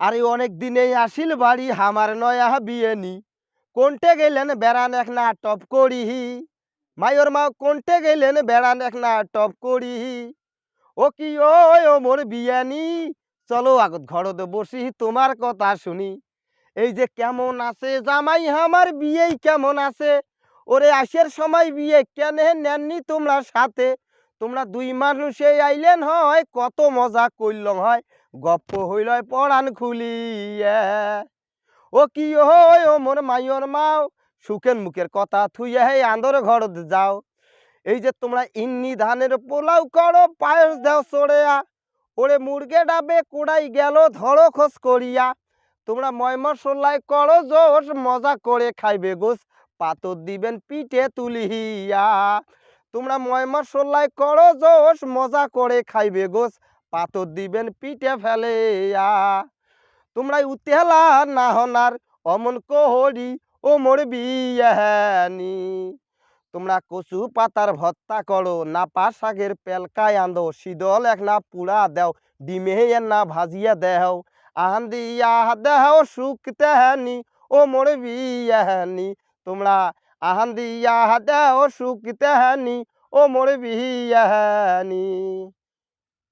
আরে অনেক দিনেই আসিল বাড়ি হামার নয়া বিয়েনি কোনটে গেলেন বেড়ান এক না টপ করি মায়োর মা কোনটে গেলেন বেড়ান এক না টপ করি ও কি ও মোর বিয়ানি চলো আগত ঘরত বসি তোমার কথা শুনি এই যে কেমন আছে জামাই আমার বিয়ে কেমন আছে ওরে আইসের সময় বিয়ে কেন নেননি তোমরা সাথে তোমরা দুই মানুষে আইলেন হয় কত মজা করলাম হয় গপ্প হইল পড়ান খুলিয়া ও কি ও মোর মাইয়র মাও সুখের মুখের কথা থুইয়া হে আন্দর ঘর যাও এই যে তোমরা ইন্নি ধানের পোলাও করো পায়েস দাও চড়েয়া ওরে মুরগে ডাবে কোড়াই গেল ধরো খোঁজ করিয়া তোমরা ময় মশলাই করো জোশ মজা করে খাইবে গোস পাতর দিবেন পিঠে তুলিয়া তোমরা ময় মশলাই করো জোশ মজা করে খাইবে গোস পাতর দিবেন পিঠে ফেলেয়া তোমরা উতেলা না হনার অমন কোহরি ও মোর বিয়ানি তোমরা কচু পাতার ভর্তা করো না পা শাকের পেলকায় আন্দো শীতল এক না পুড়া দেও ডিমে এর না ভাজিয়া দেও আহান দিয়া দেও সুখ তেহানি ও মোর বিয়ানি তোমরা আহান দিয়া দেও সুখ তেহানি ও মোর বিয়ানি।